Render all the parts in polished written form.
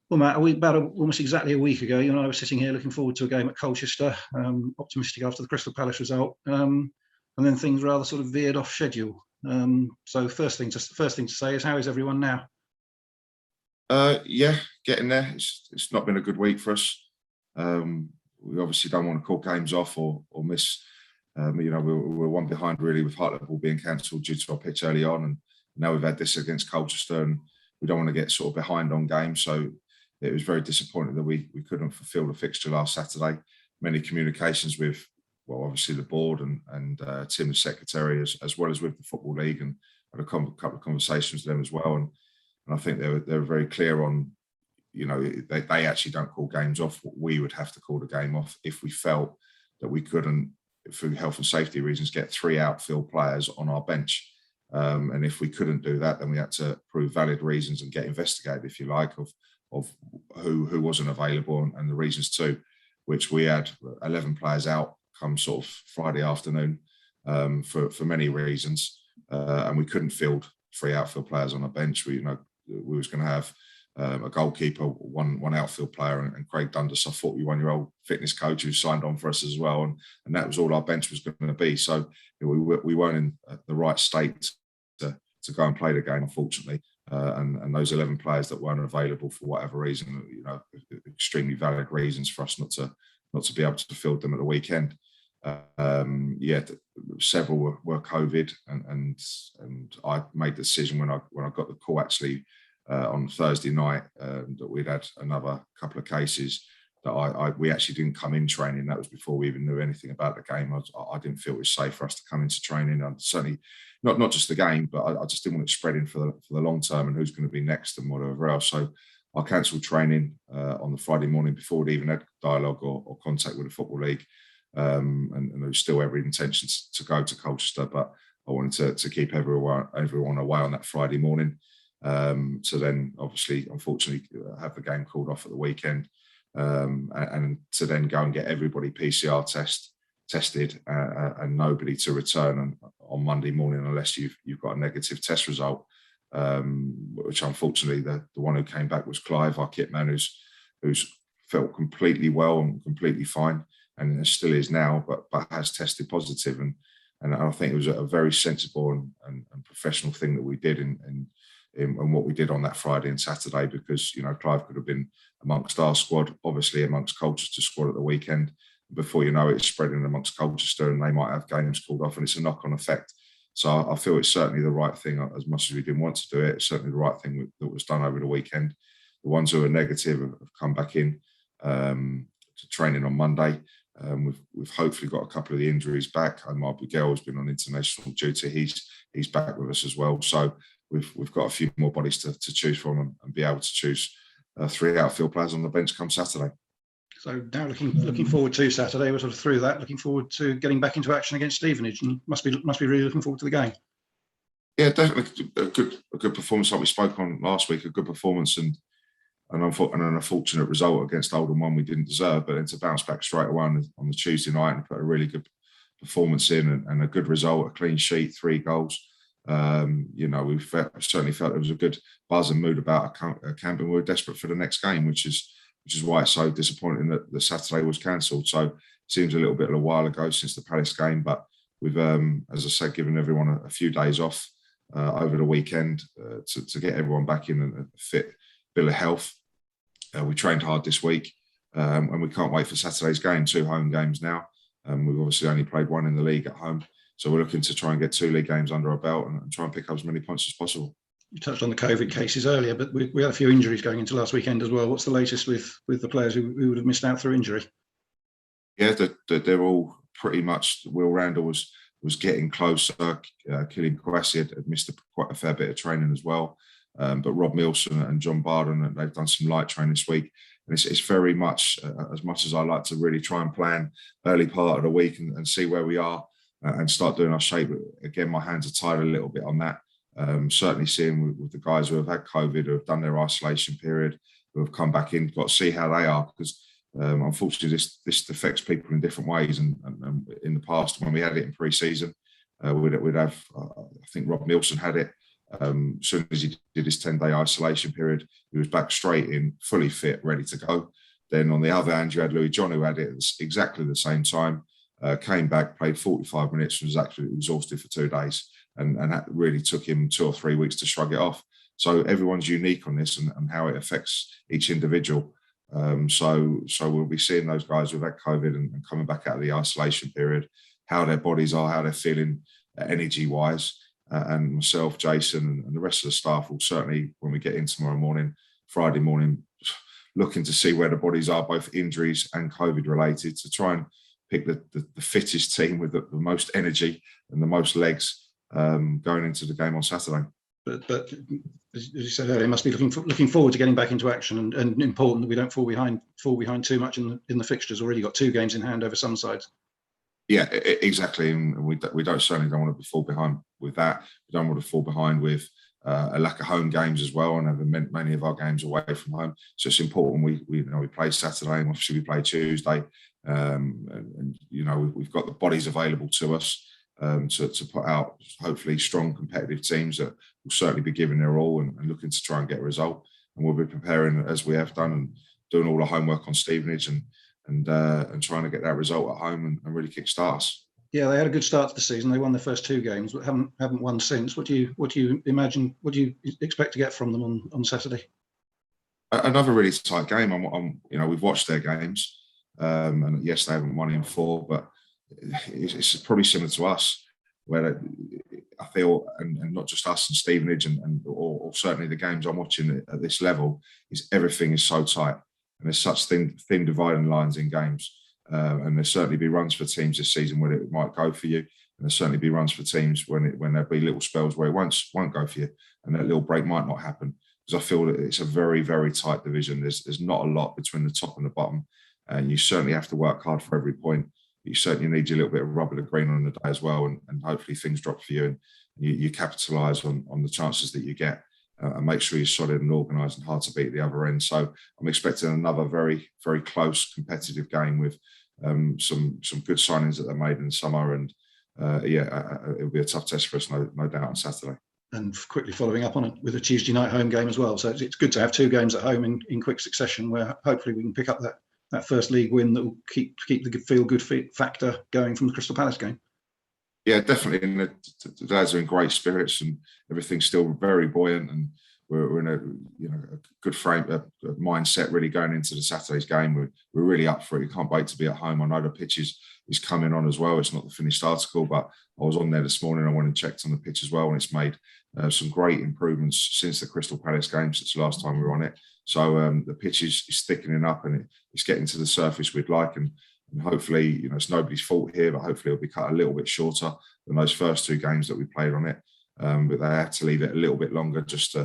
Well, Matt, almost exactly a week ago, you and I were sitting here looking forward to a game at Colchester, optimistic after the Crystal Palace result, and then things rather sort of veered off schedule. So first thing to say is, how is everyone now? Yeah, getting there. It's not been a good week for us. We obviously don't want to call games off or miss. We're one behind really with Hartlepool being cancelled due to our pitch early on, and now we've had this against Colchester, and we don't want to get sort of behind on games. So it was very disappointing that we couldn't fulfil the fixture last Saturday. Many communications with, well, obviously the board and Tim, the secretary, as well as with the Football League, and had a couple of conversations with them as well. And I think they were very clear on, they actually don't call games off. We would have to call the game off if we felt that we couldn't, through health and safety reasons, get 3 outfield players on our bench. And if we couldn't do that, then we had to prove valid reasons and get investigated, if you like, of who wasn't available and the reasons too, which we had 11 players out come sort of Friday afternoon for many reasons, and we couldn't field 3 outfield players on a bench. We was going to have a goalkeeper, one outfield player, and Craig Dundas, our 41-year-old fitness coach, who signed on for us as well, and that was all our bench was going to be. So we weren't in the right state to go and play the game, unfortunately. And those 11 players that weren't available for whatever reason, extremely valid reasons for us not to be able to field them at the weekend. Several were COVID, and I made the decision when I got the call actually on Thursday night that we'd had another couple of cases, that we actually didn't come in training. That was before we even knew anything about the game. I didn't feel it was safe for us to come into training, and certainly not just the game, but I just didn't want it spreading for the long term and who's going to be next and whatever else. So I cancelled training on the Friday morning before we'd even had dialogue or contact with the Football League, and there was still every intention to go to Colchester, but I wanted to keep everyone away on that Friday morning. So then, obviously, unfortunately, have the game called off at the weekend, and to then go and get everybody PCR tested and nobody to return on Monday morning unless you've got a negative test result, which unfortunately the one who came back was Clive, our kit man, who's felt completely well and completely fine, and still is now, but has tested positive. And I think it was a very sensible and professional thing that we did in what we did on that Friday and Saturday, because Clive could have been amongst our squad, obviously amongst Colchester's squad at the weekend. Before you know it, it's spreading amongst Colchester, and they might have games called off, and it's a knock-on effect. So I feel it's certainly the right thing. As much as we didn't want to do it, it's certainly the right thing that was done over the weekend. The ones who are negative have come back in to training on Monday. We've hopefully got a couple of the injuries back. And Mark Bugel has been on international duty. He's back with us as well. So we've got a few more bodies to choose from, and be able to choose 3 outfield players on the bench come Saturday. So now looking forward to Saturday. We're sort of through that, looking forward to getting back into action against Stevenage, and must be really looking forward to the game. Yeah, definitely a good performance like we spoke on last week. A good performance and an unfortunate result against Oldham, one we didn't deserve, but then to bounce back straight away on the Tuesday night and put a really good performance in and a good result, a clean sheet, 3 goals. We certainly felt there was a good buzz and mood about a camp, and we were desperate for the next game, which is why it's so disappointing that the Saturday was cancelled. So it seems a little bit of a while ago since the Palace game, but we've, as I said, given everyone a few days off over the weekend to get everyone back in a fit bill of health. We trained hard this week, and we can't wait for Saturday's game. 2 home games now. We've obviously only played 1 in the league at home. So we're looking to try and get 2 league games under our belt and try and pick up as many points as possible. You touched on the COVID cases earlier, but we had a few injuries going into last weekend as well. What's the latest with the players who would have missed out through injury? Yeah, they're all pretty much. Will Randall was getting closer. Killian Kwasi had missed quite a fair bit of training as well. But Rob Milson and John Barden, they've done some light training this week. And it's very much, as much as I like to really try and plan early part of the week and see where we are and start doing our shape. Again, my hands are tied a little bit on that. Certainly seeing with the guys who have had COVID, who have done their isolation period, who have come back in, got to see how they are, because unfortunately this affects people in different ways. And in the past, when we had it in pre-season, we'd have, I think Rob Milson had it As soon as he did his 10-day isolation period, he was back straight in, fully fit, ready to go. Then on the other hand, you had Louis John, who had it at exactly the same time, came back, played 45 minutes, and was actually exhausted for 2 days. And that really took him 2 or 3 weeks to shrug it off. So everyone's unique on this and how it affects each individual. So we'll be seeing those guys who've had COVID and coming back out of the isolation period, how their bodies are, how they're feeling energy-wise. And myself, Jason, and the rest of the staff will certainly, when we get in tomorrow morning, Friday morning, looking to see where the bodies are, both injuries and COVID related, to try and pick the fittest team with the most energy and the most legs going into the game on Saturday. But as you said earlier, must be looking forward to getting back into action, and important that we don't fall behind too much in the fixtures. Already got 2 games in hand over some sides. Yeah, exactly, and we certainly don't want to fall behind with that. We don't want to fall behind with a lack of home games as well, and having many of our games away from home. So it's important we play Saturday, and obviously we play Tuesday, and we've got the bodies available to us to put out hopefully strong competitive teams that will certainly be giving their all and looking to try and get a result. And we'll be preparing as we have done and doing all the homework on Stevenage and trying to get that result at home and really kick-start us. Yeah, they had a good start to the season. They won their first 2 games, but haven't won since. What do you imagine? What do you expect to get from them on Saturday? Another really tight game. We've watched their games, and yes, they haven't won in 4, but it's probably similar to us, where I feel, and not just us and Stevenage, or certainly the games I'm watching at this level, is everything is so tight, and there's such thin dividing lines in games. And there'll certainly be runs for teams this season where it might go for you, and there'll certainly be runs for teams when there'll be little spells where it won't go for you, and that little break might not happen. Because I feel that it's a very, very tight division. There's not a lot between the top and the bottom, and you certainly have to work hard for every point. You certainly need your little bit of rubber to green on the day as well, and hopefully things drop for you, and you capitalise on the chances that you get, and make sure you're solid and organised and hard to beat at the other end. So I'm expecting another very, very close competitive game with some good signings that they made in the summer, and it'll be a tough test for us, no doubt, on Saturday. And quickly following up on it with a Tuesday night home game as well. So it's good to have 2 games at home in quick succession, where hopefully we can pick up that first league win that will keep the feel-good factor going from the Crystal Palace game. Yeah, definitely. And the lads are in great spirits, and everything's still very buoyant, and we're in a good frame, a mindset really going into the Saturday's game. We're really up for it. You can't wait to be at home. I know the pitch is coming on as well. It's not the finished article, but I was on there this morning. I went and checked on the pitch as well, and it's made some great improvements since the Crystal Palace game, since the last time we were on it. So the pitch is thickening up, and it's getting to the surface we'd like, and hopefully, it's nobody's fault here, but hopefully it'll be cut a little bit shorter than those first 2 games that we played on it. But they had to leave it a little bit longer because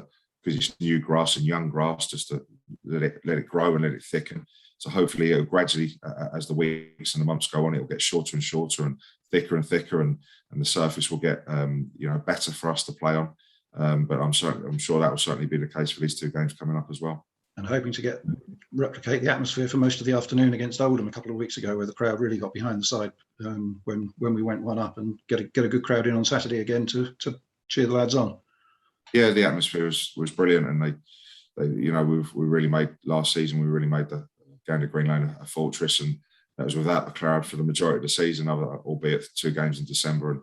it's new grass and young grass, just to let it grow and let it thicken. So hopefully it'll gradually, as the weeks and the months go on, it'll get shorter and shorter and thicker, and the surface will get better for us to play on. But I'm sure that will certainly be the case for these 2 games coming up as well. And hoping to replicate the atmosphere for most of the afternoon against Oldham a couple of weeks ago, where the crowd really got behind the side when we went 1 up, and get a good crowd in on Saturday again to cheer the lads on. Yeah, the atmosphere was brilliant, and we really made last season. We really made the Gander Green Lane a fortress, and that was without the crowd for the majority of the season, albeit 2 games in December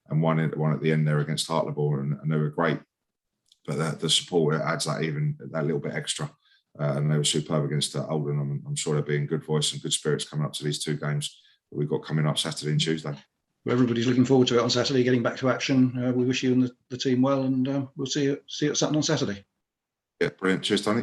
and one at the end there against Hartlepool, and they were great. But the support adds that little bit extra. And they were superb against Oldham. I'm sure they'll be in good voice and good spirits coming up to these 2 games that we've got coming up Saturday and Tuesday. Well, everybody's looking forward to it on Saturday, getting back to action. We wish you and the team well, and we'll see you at Sutton on Saturday. Yeah, brilliant. Cheers, Tony.